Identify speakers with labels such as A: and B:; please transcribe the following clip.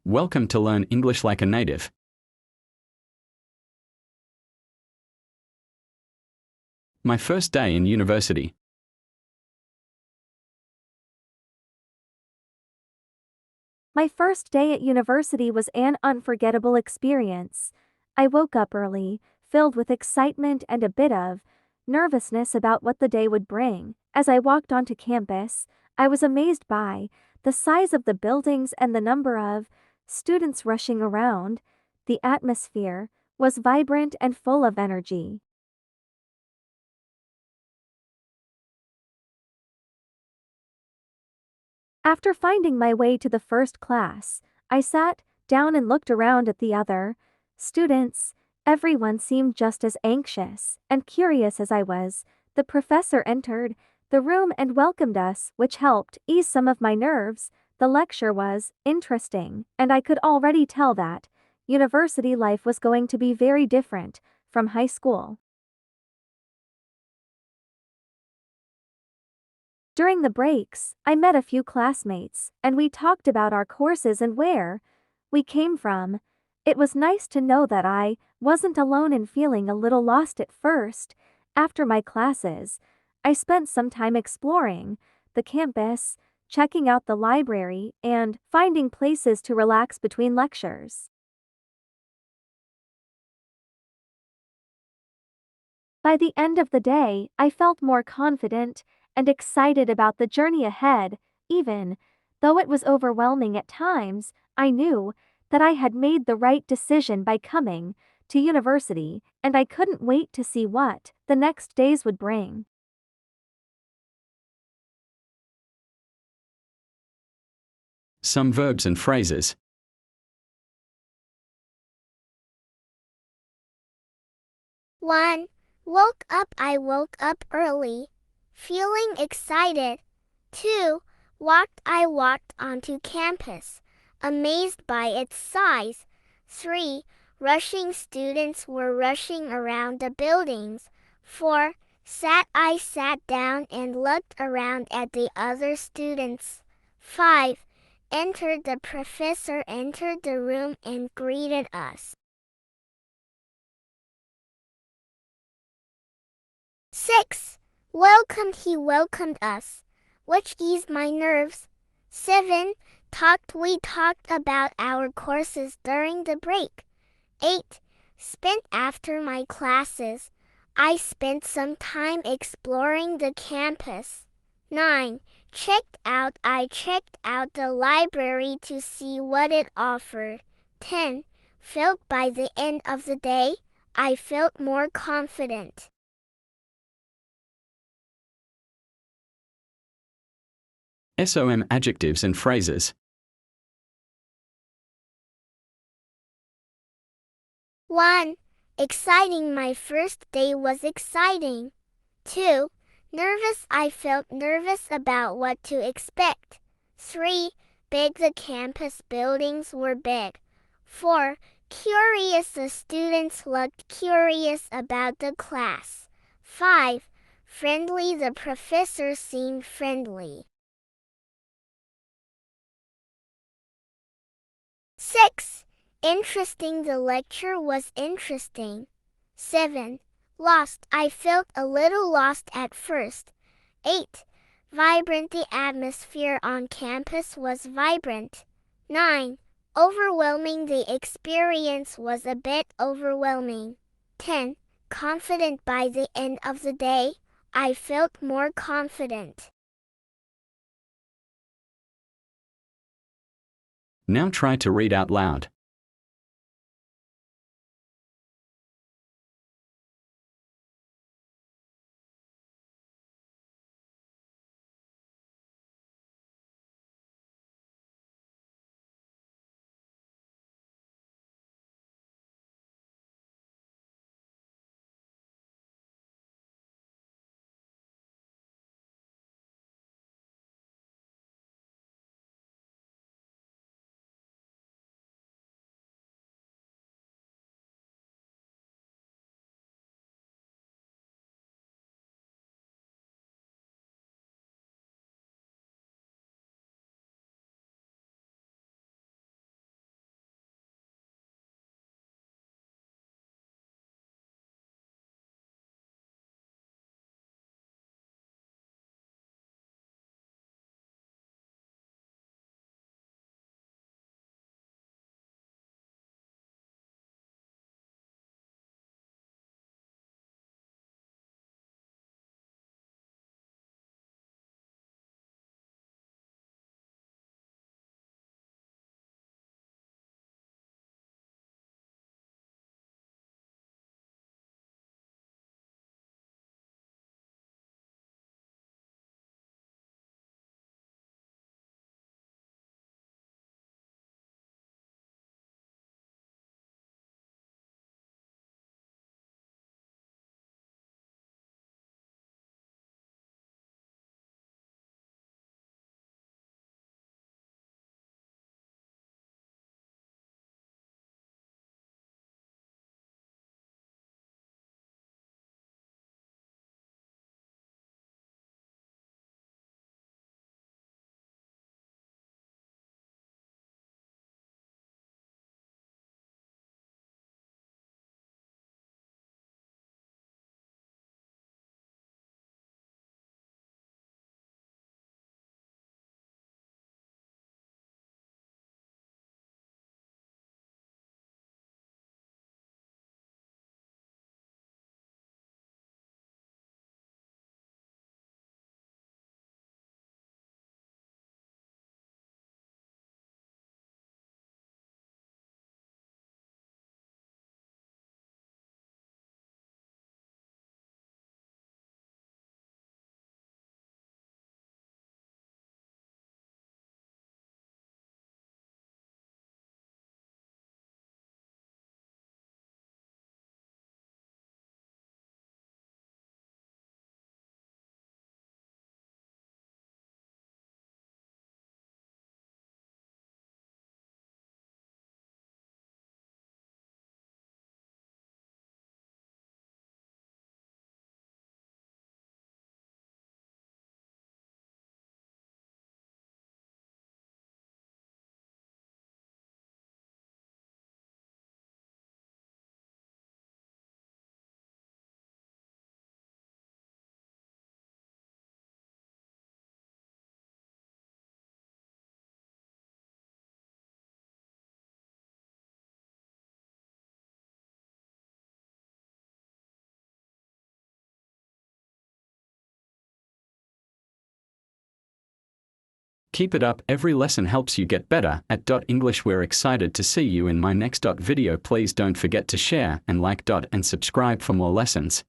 A: Welcome to Learn English Like a Native. My first day in university.
B: My first day at university was an unforgettable experience. I woke up early, filled with excitement and a bit of nervousness about what the day would bring. As I walked onto campus, I was amazed by the size of the buildings and the number of students rushing around. The atmosphere was vibrant and full of energy. After finding my way to the first class, I sat down and looked around at the other students. Everyone seemed just as anxious and curious as I was. The professor entered the room and welcomed us, which helped ease some of my nerves. The lecture was interesting, and I could already tell that university life was going to be very different from high school. During the breaks, I met a few classmates, and we talked about our courses and where we came from. It was nice to know that I wasn't alone in feeling a little lost at first. After my classes, I spent some time exploring the campus, checking out the library, and finding places to relax between lectures. By the end of the day, I felt more confident and excited about the journey ahead. Even though it was overwhelming at times, I knew that I had made the right decision by coming to university, and I couldn't wait to see what the next days would bring.
A: Some verbs and phrases.
C: 1. Woke up. I woke up early, feeling excited. 2. Walked. I walked onto campus, amazed by its size. 3. Rushing. Students were rushing around the buildings. 4. Sat. I sat down and looked around at the other students. 5. Entered. The professor entered the room and greeted us. 6. Welcomed. He welcomed us, which eased my nerves. 7. Talked. We talked about our courses during the break. 8. Spent. After my classes, I spent some time exploring the campus. 9. Checked out. I checked out the library to see what it offered. 10. Felt. By the end of the day, I felt more confident.
A: SOM adjectives and phrases.
C: 1. Exciting. My first day was exciting. 2. Nervous. I felt nervous about what to expect. 3. Big. The campus buildings were big. 4. Curious. The students looked curious about the class. 5. Friendly. The professor seemed friendly. 6. Interesting. The lecture was interesting. 7. Lost. I felt a little lost at first. 8. Vibrant. The atmosphere on campus was vibrant. 9. Overwhelming. The experience was a bit overwhelming. 10. Confident. By the end of the day, I felt more confident.
A: Now try to read out loud. Keep it up, every lesson helps you get better. At English, we're excited to see you in my next video. Please don't forget to share and like and subscribe for more lessons.